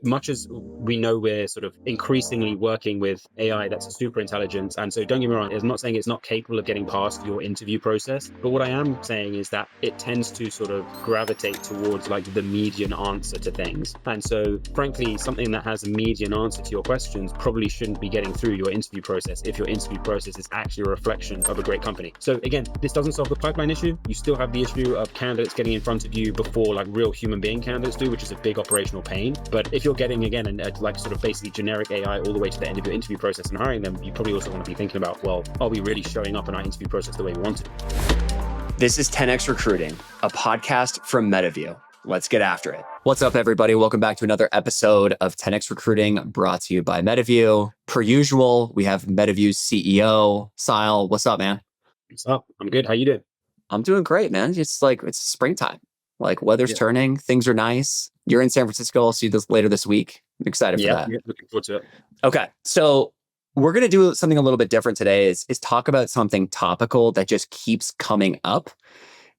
Much as we know we're sort of increasingly working with AI that's super intelligent, and so don't get me wrong, I'm not saying it's not capable of getting past your interview process, but what I am saying is that it tends to sort of gravitate towards like the median answer to things. And so frankly, something that has a median answer to your questions probably shouldn't be getting through your interview process if your interview process is actually a reflection of a great company. So again, this doesn't solve the pipeline issue. You still have the issue of candidates getting in front of you before like real human being candidates do, which is a big operational pain. But if you're getting, again, like sort of basically generic AI all the way to the end of your interview process and hiring them, you probably also want to be thinking about, well, are we really showing up in our interview process the way we want to? This is 10X Recruiting, a podcast from Metaview. Let's get after it. What's up, everybody? Welcome back to another episode of 10X Recruiting, brought to you by Metaview. Per usual, we have Metaview's CEO, Siadhal. What's up, man? What's up? I'm good. How you doing? I'm doing great, man. It's springtime. Like weather's turning, things are nice. You're in San Francisco. I'll see you later this week. I'm excited for that. Yeah, looking forward to it. Okay, so we're going to do something a little bit different today is talk about something topical that just keeps coming up.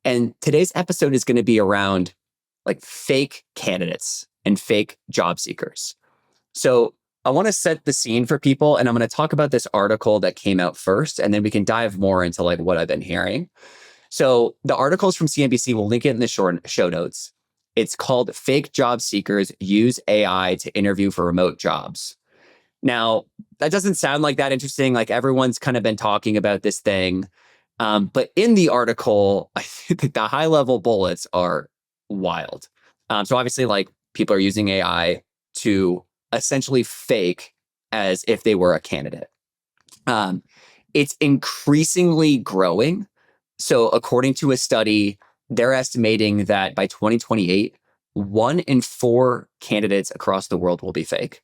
And today's episode is going to be around like fake candidates and fake job seekers. So I want to set the scene for people, and I'm going to talk about this article that came out first, and then we can dive more into like what I've been hearing. So the article's from CNBC. We'll link it in the show notes. It's called Fake Job Seekers Use AI to Interview for Remote Jobs. Now, that doesn't sound like that interesting. Like everyone's kind of been talking about this thing. But in the article, I think the high level bullets are wild. So obviously, like people are using AI to essentially fake as if they were a candidate. It's increasingly growing. So according to a study, they're estimating that by 2028, 1 in 4 candidates across the world will be fake.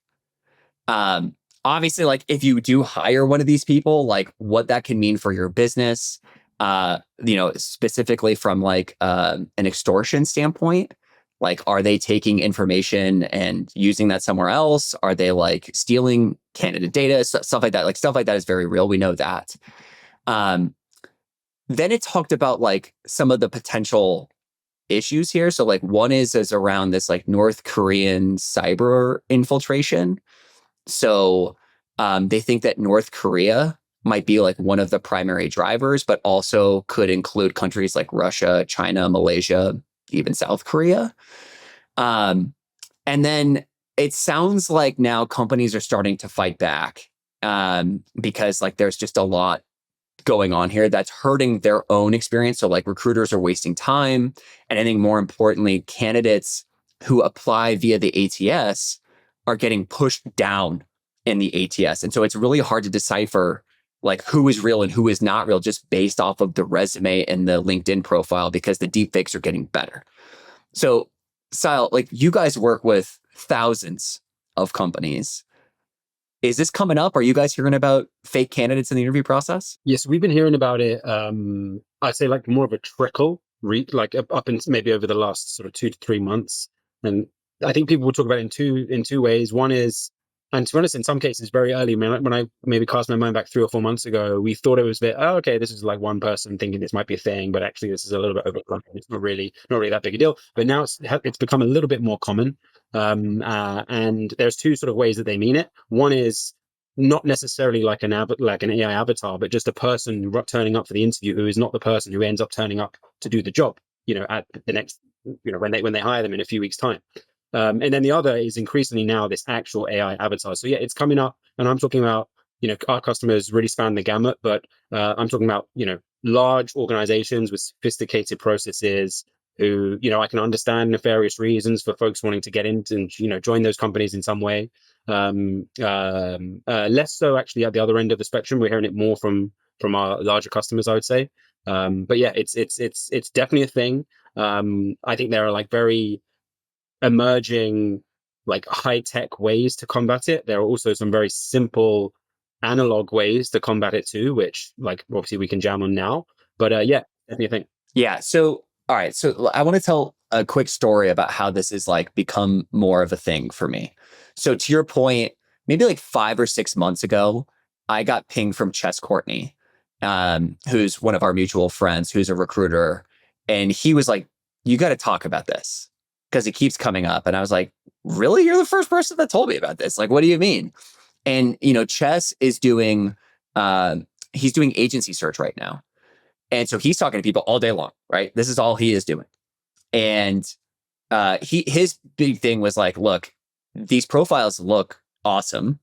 Obviously, like if you do hire one of these people, like what that can mean for your business, specifically from like an extortion standpoint, like are they taking information and using that somewhere else? Are they like stealing candidate data? Stuff like that. Like stuff like that is very real. We know that. Then it talked about like some of the potential issues here. So like one is around this like North Korean cyber infiltration. So they think that North Korea might be like one of the primary drivers, but also could include countries like Russia, China, Malaysia, even South Korea. And then it sounds like now companies are starting to fight back because like there's just a lot going on here that's hurting their own experience. So like recruiters are wasting time. And I think more importantly, candidates who apply via the ATS are getting pushed down in the ATS. And so it's really hard to decipher like who is real and who is not real just based off of the resume and the LinkedIn profile because the deepfakes are getting better. So Siadhal, like you guys work with thousands of companies. Is this coming up? Are you guys hearing about fake candidates in the interview process? Yes, we've been hearing about it. I'd say like more of a trickle, like up in maybe over the last sort of 2 to 3 months. And I think people will talk about it in two ways. One is, and to be honest, in some cases, very early, when I maybe cast my mind back 3 or 4 months ago, we thought it was that, oh, okay, this is like one person thinking this might be a thing, but actually this is a little bit overblown. It's not really that big a deal. But now it's become a little bit more common. And there's 2 sort of ways that they mean it. One is not necessarily like an AI avatar, but just a person turning up for the interview who is not the person who ends up turning up to do the job, at the next, when they hire them in a few weeks' time. And then the other is increasingly now this actual AI avatar. So yeah, it's coming up, and I'm talking about, our customers really span the gamut, but I'm talking about, large organizations with sophisticated processes who, I can understand nefarious reasons for folks wanting to get into and, join those companies in some way. Less so actually at the other end of the spectrum. We're hearing it more from our larger customers, I would say. But yeah, it's definitely a thing. I think there are like very emerging, like high-tech ways to combat it. There are also some very simple analog ways to combat it too, which like obviously we can jam on now. But yeah, definitely a thing. Yeah. So all right. So I want to tell a quick story about how this is like become more of a thing for me. So to your point, maybe like 5 or 6 months ago, I got pinged from Chess Courtney, who's one of our mutual friends, who's a recruiter. And he was like, you got to talk about this because it keeps coming up. And I was like, really? You're the first person that told me about this. Like, what do you mean? And, Chess is doing, he's doing agency search right now. And so he's talking to people all day long, right? This is all he is doing. And his big thing was like, look, these profiles look awesome.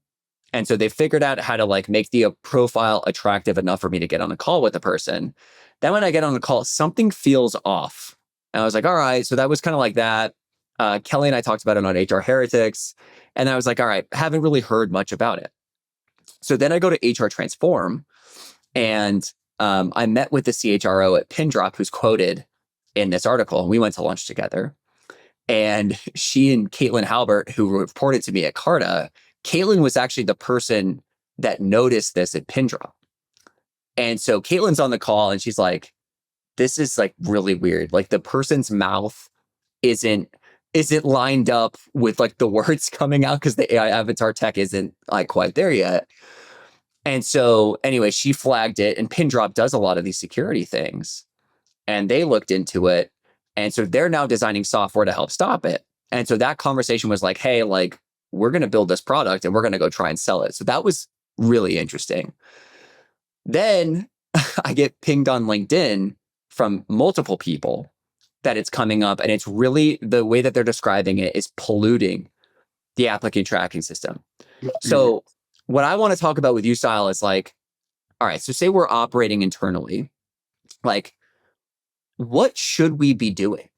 And so they figured out how to like make the profile attractive enough for me to get on a call with the person. Then when I get on the call, something feels off. And I was like, all right. So that was kind of like that. Kelly and I talked about it on HR Heretics. And I was like, all right, haven't really heard much about it. So then I go to HR Transform, and I met with the CHRO at Pindrop, who's quoted in this article. And we went to lunch together. And she and Caitlin Halbert, who reported to me at Carta, Caitlin was actually the person that noticed this at Pindrop. And so Caitlin's on the call and she's like, this is like really weird. Like the person's mouth isn't lined up with like the words coming out because the AI avatar tech isn't like quite there yet. And so anyway, she flagged it, and Pindrop does a lot of these security things. And they looked into it. And so they're now designing software to help stop it. And so that conversation was like, hey, like, we're going to build this product and we're going to go try and sell it. So that was really interesting. Then I get pinged on LinkedIn from multiple people that it's coming up, and it's really, the way that they're describing it is polluting the applicant tracking system. So what I want to talk about with you, Siadhal, is like, all right, so say we're operating internally, like, what should we be doing?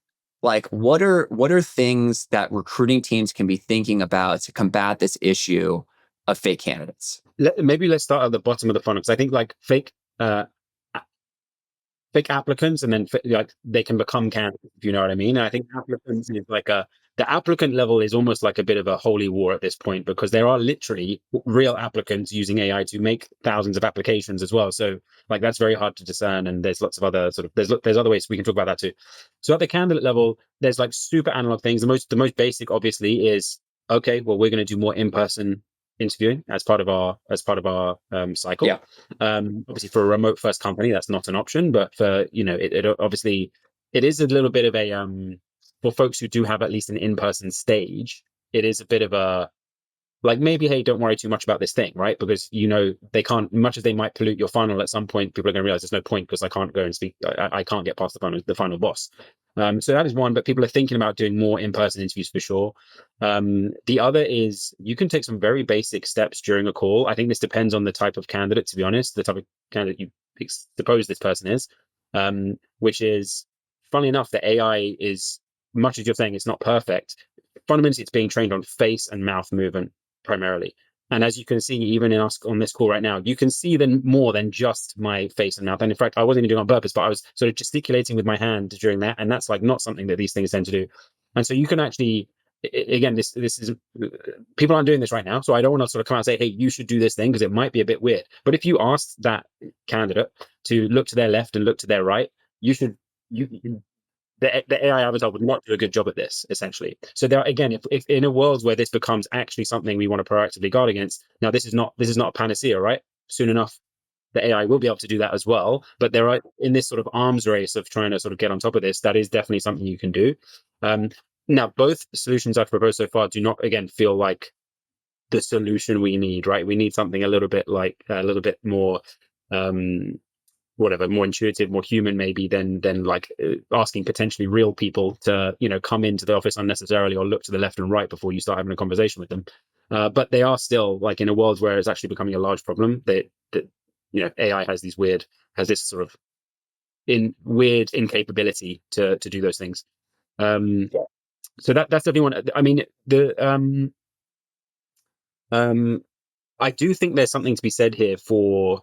Like, what are things that recruiting teams can be thinking about to combat this issue of fake candidates? Maybe let's start at the bottom of the funnel, because I think like fake applicants, and then like they can become candidates, if you know what I mean. And I think applicants is like the applicant level is almost like a bit of a holy war at this point, because there are literally real applicants using AI to make thousands of applications as well. So like that's very hard to discern, and there's lots of other sort of there's other ways we can talk about that too. So at the candidate level, there's like super analog things. The most basic, obviously, is okay, well, we're going to do more in-person interviewing as part of our cycle. Yeah. Obviously for a remote first company, that's not an option, but for it obviously it is a little bit of a for folks who do have at least an in-person stage, it is a bit of a like, maybe, hey, don't worry too much about this thing, right? Because they can't, much as they might pollute your funnel, at some point people are going to realize there's no point because I can't go and speak, I can't get past the final boss. So that is one, but people are thinking about doing more in-person interviews for sure. The other is you can take some very basic steps during a call. I think this depends on the type of candidate, to be honest, the type of candidate you suppose this person is, which is, funnily enough, the AI is, much as you're saying it's not perfect, fundamentally it's being trained on face and mouth movement primarily. And as you can see, even in us on this call right now, you can see then more than just my face and mouth. And in fact, I wasn't even doing it on purpose, but I was sort of gesticulating with my hand during that. And that's like not something that these things tend to do. And so you can actually, again, this is, people aren't doing this right now. So I don't want to sort of come out and say, hey, you should do this thing, because it might be a bit weird. But if you ask that candidate to look to their left and look to their right, the AI avatar would not do a good job at this, essentially. So there, again, if in a world where this becomes actually something we want to proactively guard against, now this is not a panacea, right? Soon enough, the AI will be able to do that as well. But there are, in this sort of arms race of trying to sort of get on top of this, that is definitely something you can do. Now, both solutions I've proposed so far do not, again, feel like the solution we need, right? We need something a little bit more more intuitive, more human maybe than like asking potentially real people to come into the office unnecessarily or look to the left and right before you start having a conversation with them. But they are still, like, in a world where it's actually becoming a large problem, that AI has this sort of weird incapability to do those things. So that's definitely one. I mean, I do think there's something to be said here for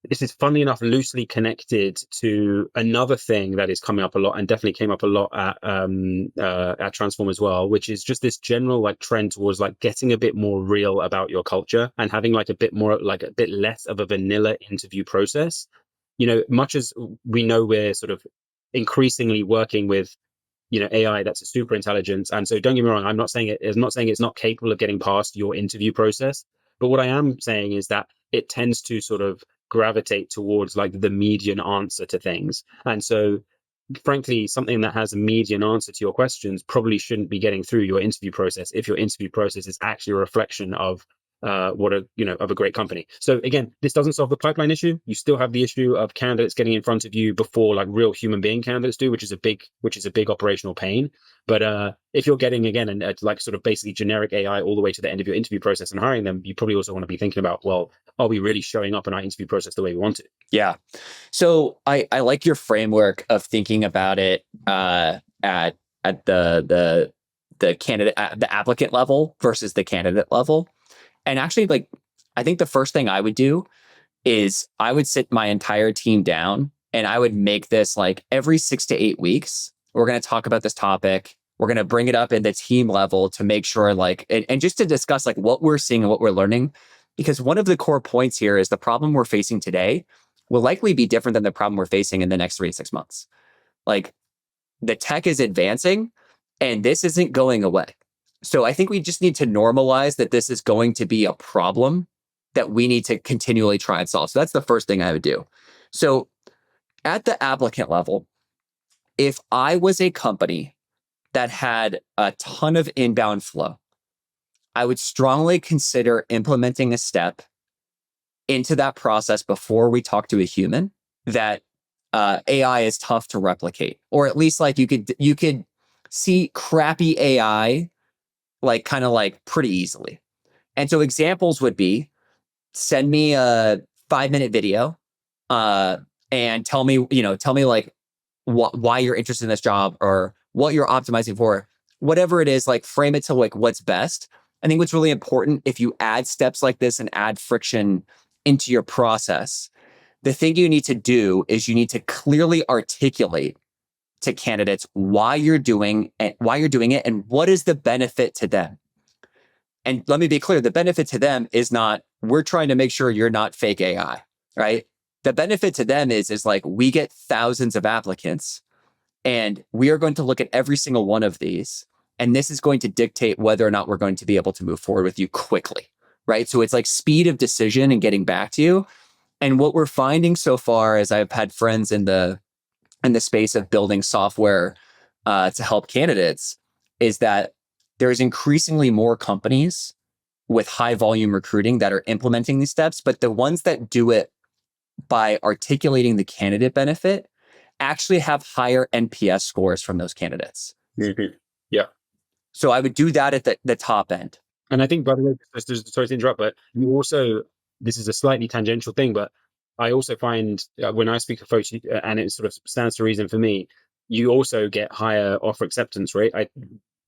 this is, funnily enough, loosely connected to another thing that is coming up a lot, and definitely came up a lot at Transform as well, which is just this general like trend towards like getting a bit more real about your culture and having like a bit less of a vanilla interview process. Much as we know we're sort of increasingly working with AI that's a super intelligence, and so don't get me wrong, I'm not saying it's not capable of getting past your interview process, but what I am saying is that it tends to sort of gravitate towards like the median answer to things. And so frankly, something that has a median answer to your questions probably shouldn't be getting through your interview process if your interview process is actually a reflection of of a great company. So again, this doesn't solve the pipeline issue. You still have the issue of candidates getting in front of you before like real human being candidates do, which is a big operational pain. But if you're getting again like sort of basically generic AI all the way to the end of your interview process and hiring them, you probably also want to be thinking about, well, are we really showing up in our interview process the way we want to? Yeah. So I like your framework of thinking about it at the candidate, the applicant level versus the candidate level. And actually, like, I think the first thing I would do is I would sit my entire team down and I would make this like every 6 to 8 weeks, we're going to talk about this topic. We're going to bring it up at the team level to make sure like, and just to discuss like what we're seeing and what we're learning. Because one of the core points here is the problem we're facing today will likely be different than the problem we're facing in the next 3 to 6 months. Like the tech is advancing and this isn't going away. So I think we just need to normalize that this is going to be a problem that we need to continually try and solve. So that's the first thing I would do. So at the applicant level, if I was a company that had a ton of inbound flow, I would strongly consider implementing a step into that process before we talk to a human that AI is tough to replicate, or at least like you could see crappy AI like kind of like pretty easily. And so examples would be send me a 5-minute video and tell me like why you're interested in this job or what you're optimizing for, whatever it is, like frame it to like what's best. I think what's really important if you add steps like this and add friction into your process, the thing you need to do is you need to clearly articulate to candidates why you're doing it and what is the benefit to them. And let me be clear, the benefit to them is not, we're trying to make sure you're not fake AI, right? The benefit to them is like, we get thousands of applicants and we are going to look at every single one of these. And this is going to dictate whether or not we're going to be able to move forward with you quickly, right? So it's like speed of decision and getting back to you. And what we're finding so far is I've had friends in the space of building software to help candidates is that there's increasingly more companies with high volume recruiting that are implementing these steps, but the ones that do it by articulating the candidate benefit actually have higher NPS scores from those candidates. Mm-hmm. Yeah. So I would do that at the top end. And I think, by the way, sorry to interrupt, but you also, this is a slightly tangential thing, but I also find when I speak to folks, and it sort of stands to reason for me, you also get higher offer acceptance rate.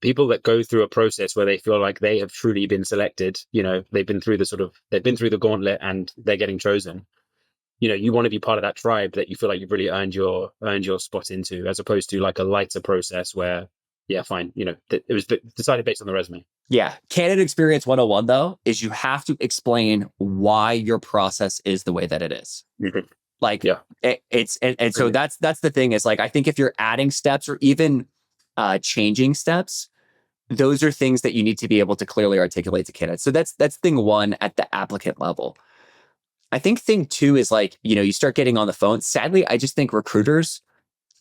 People that go through a process where they feel like they have truly been selected, they've been through the gauntlet and they're getting chosen. You want to be part of that tribe that you feel like you've really earned your spot into, as opposed to like a lighter process where, yeah, fine, it was decided based on the resume. Yeah. Candidate experience 101 though, is you have to explain why your process is the way that it is. Mm-hmm. Like, yeah, so that's the thing is like, I think if you're adding steps or even changing steps, those are things that you need to be able to clearly articulate to candidates. So that's thing one at the applicant level. I think thing two is like, you start getting on the phone. Sadly, I just think recruiters,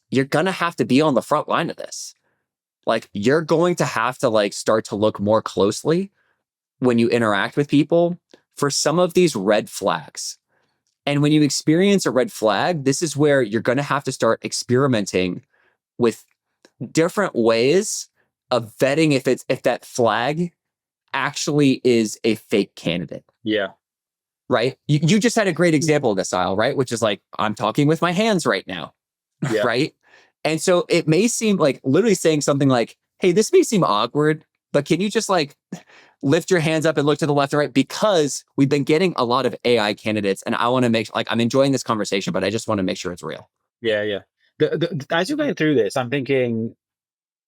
you're going to have to be on the front line of this. Like you're going to have to like start to look more closely when you interact with people for some of these red flags. And when you experience a red flag, this is where you're going to have to start experimenting with different ways of vetting if that flag actually is a fake candidate. Yeah. Right? You just had a great example of this, Siadhal, right? Which is like, I'm talking with my hands right now. Yeah. Right? And so it may seem like literally saying something like, hey, this may seem awkward, but can you just like lift your hands up and look to the left or right? Because we've been getting a lot of AI candidates and I want to make like, I'm enjoying this conversation, but I just want to make sure it's real. Yeah. Yeah. As you're going through this, I'm thinking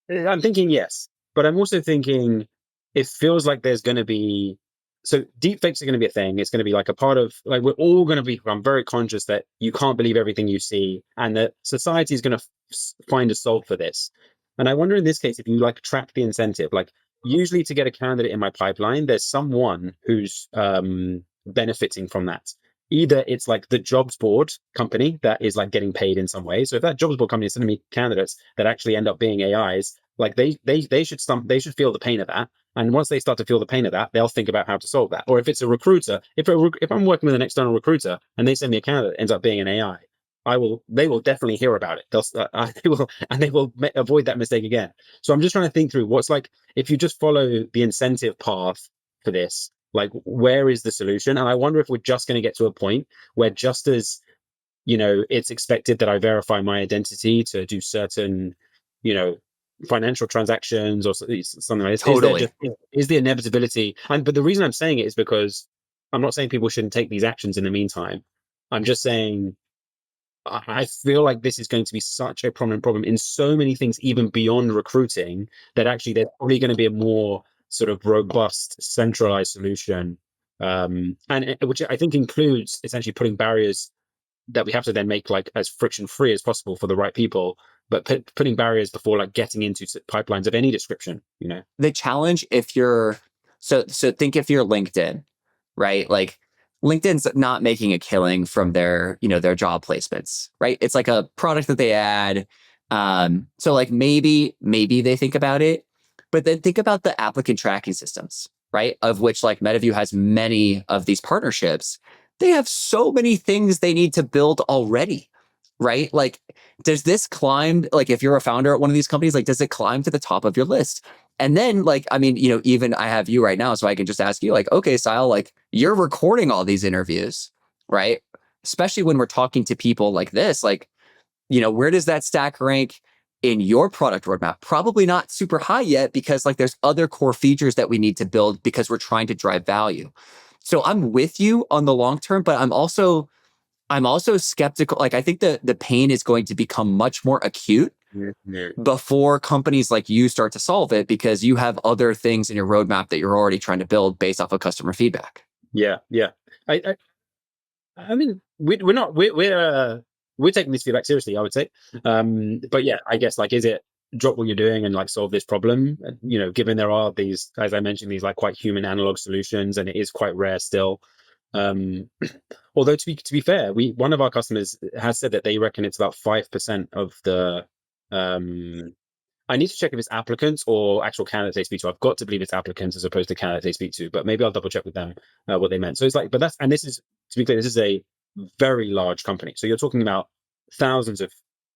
yes, but I'm also thinking it feels like there's going to be, so deepfakes are going to be a thing. It's going to be like a part of, like, we're all going to become very conscious that you can't believe everything you see and that society is going to find a solve for this. And I wonder in this case, if you like track the incentive, like usually to get a candidate in my pipeline, there's someone who's benefiting from that. either it's like the jobs board company that is like getting paid in some way. So if that jobs board company is sending me candidates that actually end up being AIs, like they should feel the pain of that. And once they start to feel the pain of that, they'll think about how to solve that. Or if it's a recruiter, if I'm working with an external recruiter and they send me a candidate that ends up being an AI, they will definitely hear about it. They will avoid that mistake again. So I'm just trying to think through what's like, if you just follow the incentive path for this, like where is the solution? And I wonder if we're just going to get to a point where, just as, it's expected that I verify my identity to do certain, financial transactions or something like this. Totally. Is the inevitability? But the reason I'm saying it is because I'm not saying people shouldn't take these actions in the meantime. I'm just saying I feel like this is going to be such a prominent problem in so many things, even beyond recruiting, that actually there's probably going to be a more sort of robust, centralized solution, which I think includes essentially putting barriers that we have to then make like as friction free as possible for the right people, but putting barriers before like getting into pipelines of any description. The challenge, if you're so think if you're LinkedIn, right? Like LinkedIn's not making a killing from their job placements, right? It's like a product that they add. So like maybe they think about it, but then think about the applicant tracking systems, right? Of which like Metaview has many of these partnerships. They have so many things they need to build already, right? Like, does this climb, like if you're a founder at one of these companies, like does it climb to the top of your list? And then like, I mean, even I have you right now, so I can just ask you like, okay, Siadhal, like you're recording all these interviews, right? Especially when we're talking to people like this, like, where does that stack rank in your product roadmap? Probably not super high yet, because like there's other core features that we need to build because we're trying to drive value. So I'm with you on the long term, but I'm also skeptical. Like I think the pain is going to become much more acute before companies like you start to solve it, because you have other things in your roadmap that you're already trying to build based off of customer feedback. Yeah. I mean, we're taking this feedback seriously, I would say. But yeah, I guess like, is it drop what you're doing and like solve this problem? Given there are these, as I mentioned, these like quite human analog solutions, and it is quite rare still. Although to be fair, one of our customers has said that they reckon it's about 5% of the. I need to check if it's applicants or actual candidates they speak to. I've got to believe it's applicants as opposed to candidates they speak to, but maybe I'll double check with them what they meant. So it's like, this is, to be clear, this is a very large company. So you're talking about thousands of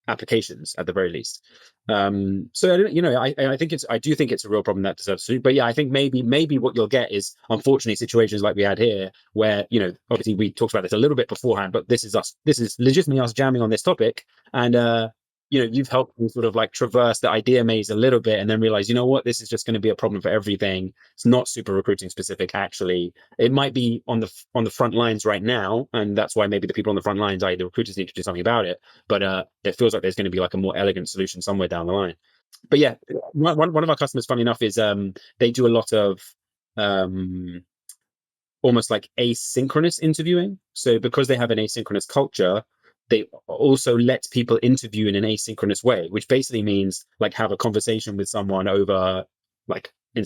applications at the very least. So I think I do think it's a real problem that deserves to. But yeah, I think maybe what you'll get is, unfortunately, situations like we had here, where obviously we talked about this a little bit beforehand, but this is legitimately us jamming on this topic, and you've helped me sort of like traverse the idea maze a little bit, and then realize, what, this is just going to be a problem for everything. It's not super recruiting specific. Actually, it might be on the front lines right now, and that's why maybe the people on the front lines, the recruiters, need to do something about it. But it feels like there's going to be like a more elegant solution somewhere down the line. But yeah, one of our customers, funny enough, is they do a lot of almost like asynchronous interviewing. So because they have an asynchronous culture, they also let people interview in an asynchronous way, which basically means like have a conversation with someone over, like in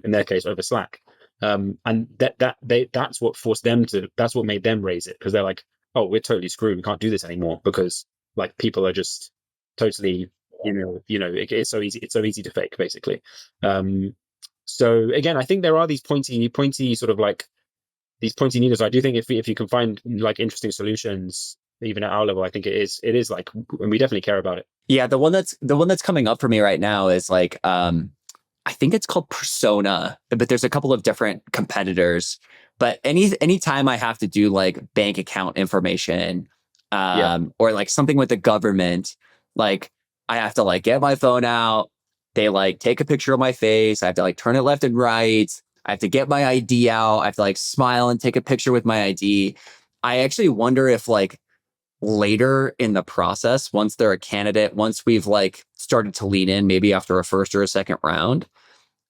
their case, over Slack. And that's what forced them that's what made them raise it, because they're like, oh, we're totally screwed. We can't do this anymore, because like people are just totally, it's so easy to fake, basically. So again, I think there are these pointy sort of like these pointy needles. I do think if you can find like interesting solutions, even at our level, I think it is like, and we definitely care about it. Yeah, the one that's coming up for me right now is like, I think it's called Persona, but there's a couple of different competitors. But anytime I have to do like bank account information, or like something with the government, like I have to like get my phone out. They like take a picture of my face. I have to like turn it left and right. I have to get my ID out. I have to like smile and take a picture with my ID. I actually wonder if like later in the process, once they're a candidate, once we've like started to lean in, maybe after a first or a second round,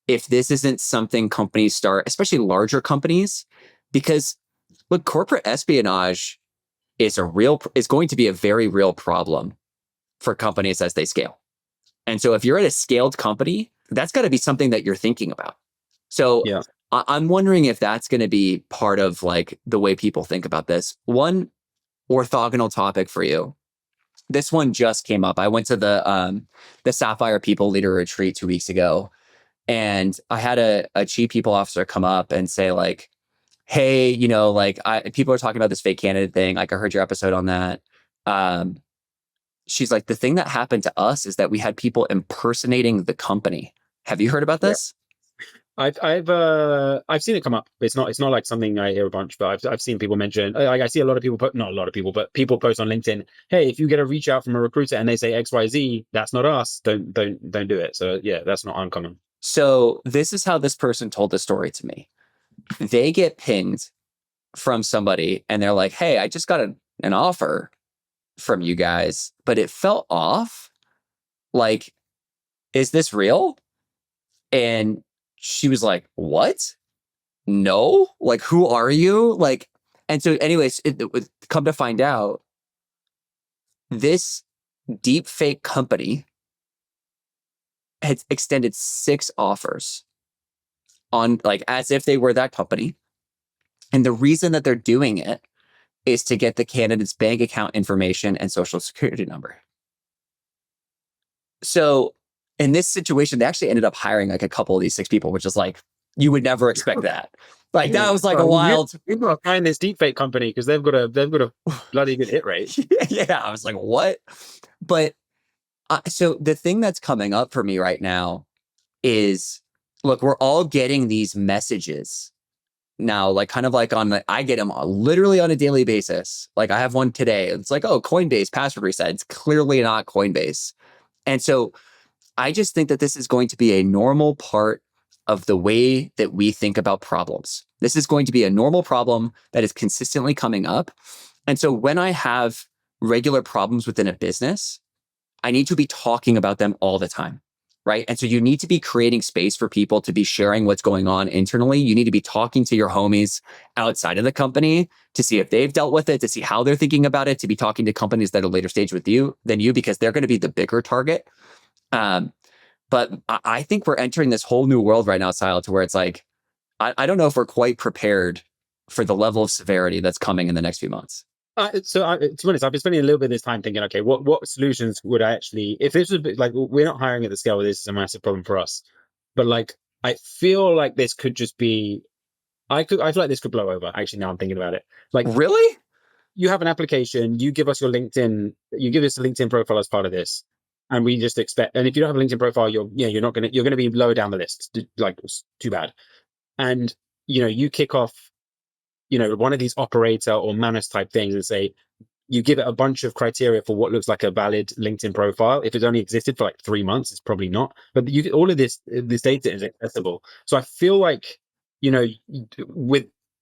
if this isn't something companies start, especially larger companies, because look, corporate espionage is going to be a very real problem for companies as they scale. And so if you're at a scaled company, that's got to be something that you're thinking about. So I'm wondering if that's going to be part of like the way people think about this. One orthogonal topic for you. This one just came up. I went to the Sapphire People Leader Retreat 2 weeks ago, and I had a chief people officer come up and say like, "Hey, like people are talking about this fake candidate thing. Like I heard your episode on that." Um, she's like, "The thing that happened to us is that we had people impersonating the company. Have you heard about this?" I've seen it come up. It's not like something I hear a bunch, but I've seen people mention. Like I see a lot of people put, not a lot of people, but people post on LinkedIn. Hey, if you get a reach out from a recruiter and they say XYZ, that's not us. Don't do it. So yeah, that's not uncommon. So this is how this person told the story to me. They get pinged from somebody and they're like, "Hey, I just got an offer from you guys, but it felt off. Like, is this real?" And she was like, "What? No? Like, who are you?" Like, and so anyways, come to find out, this deep fake company had extended 6 offers on like as if they were that company. And the reason that they're doing it is to get the candidate's bank account information and social security number. So in this situation, they actually ended up hiring like a couple of these 6 people, which is like, you would never expect that. Like that was like a wild. People are buying this deepfake company because they've got a bloody good hit rate. Yeah, I was like, what? But so the thing that's coming up for me right now is, look, we're all getting these messages now, like kind of like I get them literally on a daily basis. Like I have one today. It's like, oh, Coinbase password reset. It's clearly not Coinbase. And so I just think that this is going to be a normal part of the way that we think about problems. This is going to be a normal problem that is consistently coming up. And so when I have regular problems within a business, I need to be talking about them all the time, right? And so you need to be creating space for people to be sharing what's going on internally. You need to be talking to your homies outside of the company to see if they've dealt with it, to see how they're thinking about it, to be talking to companies that are later stage with you than you, because they're going to be the bigger target. But I think we're entering this whole new world right now, Siadhal, to where it's like, I don't know if we're quite prepared for the level of severity that's coming in the next few months. To be honest, I've been spending a little bit of this time thinking, okay, what solutions would I actually, if this was like, we're not hiring at the scale where this is a massive problem for us, but like, I feel like this could just be, I feel like this could blow over. Actually, now I'm thinking about it. Like, really? You have an application, you give us your LinkedIn, you give us a LinkedIn profile as part of this. And we just expect, and if you don't have a LinkedIn profile, you're going to be lower down the list. Like, it's too bad. And, you kick off, one of these operator or Manus type things and say, you give it a bunch of criteria for what looks like a valid LinkedIn profile. If it's only existed for like 3 months, it's probably not. But all of this data is accessible. So I feel like,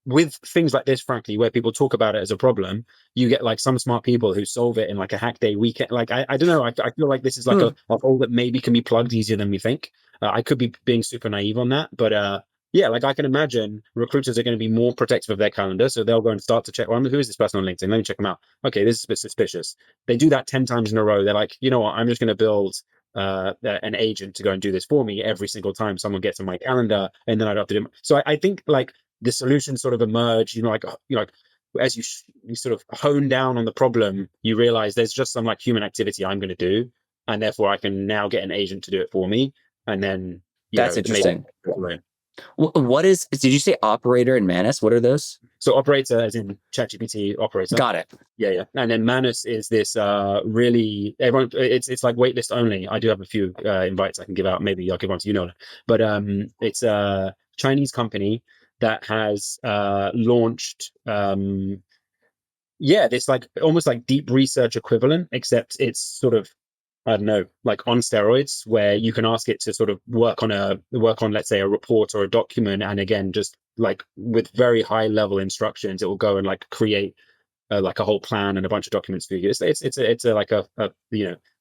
with things like this, frankly, where people talk about it as a problem, you get like some smart people who solve it in like a hack day weekend. Like, I don't know. I feel like this is like a hole that maybe can be plugged easier than we think. I could be being super naive on that, but yeah, like I can imagine recruiters are going to be more protective of their calendar. So they'll go and start to check, well, who is this person on LinkedIn? Let me check them out. Okay, this is a bit suspicious. They do that 10 times in a row. They're like, you know what? I'm just going to build an agent to go and do this for me every single time someone gets on my calendar, and then I don't have to do it. So I think like the solutions sort of emerge, like as you sort of hone down on the problem, you realize there's just some like human activity I'm going to do, and therefore I can now get an agent to do it for me. And then that's interesting. Did you say operator and Manus? What are those? So operator as in ChatGPT operator. Got it. Yeah. And then Manus is this really, everyone, it's like waitlist only. I do have a few invites I can give out. Maybe I'll give one to you, Nolan. But it's a Chinese company that has launched this like almost like deep research equivalent, except it's sort of, I don't know, like on steroids, where you can ask it to sort of work on let's say a report or a document, and again, just like with very high level instructions, it will go and like create like a whole plan and a bunch of documents for you. It's like a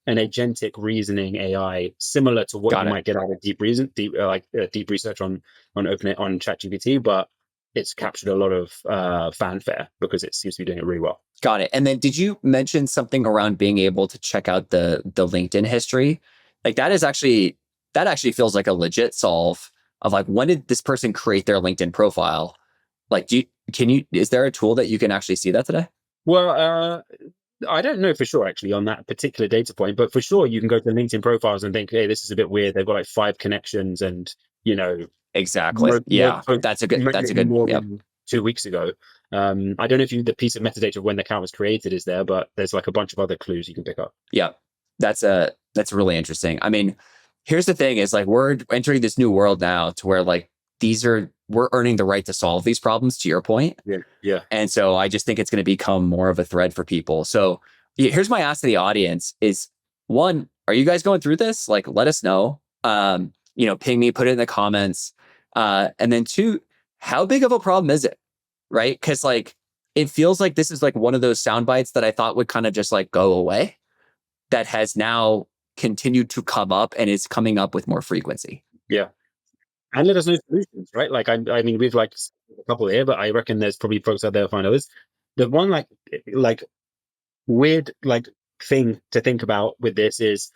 an agentic reasoning AI, similar to what you might get out of deep research on ChatGPT, but it's captured a lot of fanfare because it seems to be doing it really well. Got it. And then did you mention something around being able to check out the LinkedIn history? Like that actually feels like a legit solve of like, when did this person create their LinkedIn profile? Like, is there a tool that you can actually see that today? Well, I don't know for sure actually on that particular data point, but for sure you can go to LinkedIn profiles and think, hey, this is a bit weird. They've got like 5 connections and, Exactly. Yeah. That's a good, more yep. than 2 weeks ago. I don't know if the piece of metadata of when the account was created is there, but there's like a bunch of other clues you can pick up. Yeah. That's really interesting. I mean, here's the thing is like, we're entering this new world now to where like, we're earning the right to solve these problems, to your point. Yeah. And so I just think it's going to become more of a thread for people. So here's my ask to the audience is, one, are you guys going through this? Like, let us know. Ping me, put it in the comments. And then 2, how big of a problem is it? Right? Because like, it feels like this is like one of those sound bites that I thought would kind of just like go away, that has now continued to come up and is coming up with more frequency. Yeah. And let us know solutions, right? Like, I mean, we've like a couple here, but I reckon there's probably folks out there who find others. The one like weird like thing to think about with this is,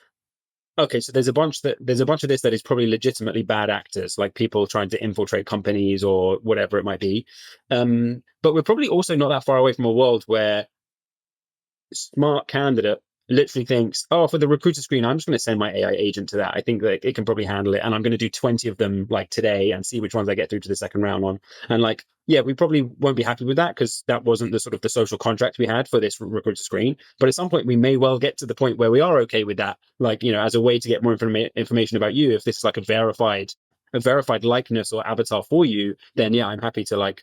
okay, so there's a bunch of this that is probably legitimately bad actors, like people trying to infiltrate companies or whatever it might be. But we're probably also not that far away from a world where a smart candidate literally thinks, oh, for the recruiter screen, I'm just going to send my AI agent to that. I think that it can probably handle it. And I'm going to do 20 of them like today and see which ones I get through to the second round on. And like, yeah, we probably won't be happy with that because that wasn't the sort of the social contract we had for this recruiter screen. But at some point, we may well get to the point where we are okay with that. Like, as a way to get more information about you, if this is like a verified likeness or avatar for you, then yeah, I'm happy to like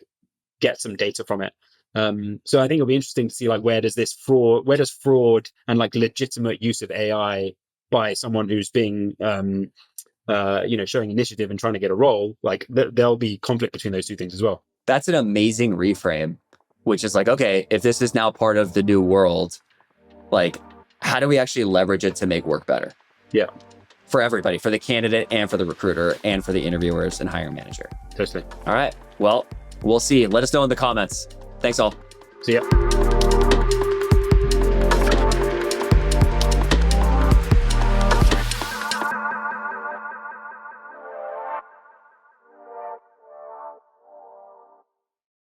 get some data from it. So I think it'll be interesting to see like where does fraud and like legitimate use of AI by someone who's being showing initiative and trying to get a role, like there'll be conflict between those two things as well. That's an amazing reframe, which is like, okay, if this is now part of the new world, like how do we actually leverage it to make work better? Yeah. For everybody, for the candidate and for the recruiter and for the interviewers and hiring manager. Totally. All right. Well, we'll see. Let us know in the comments. Thanks all. See ya.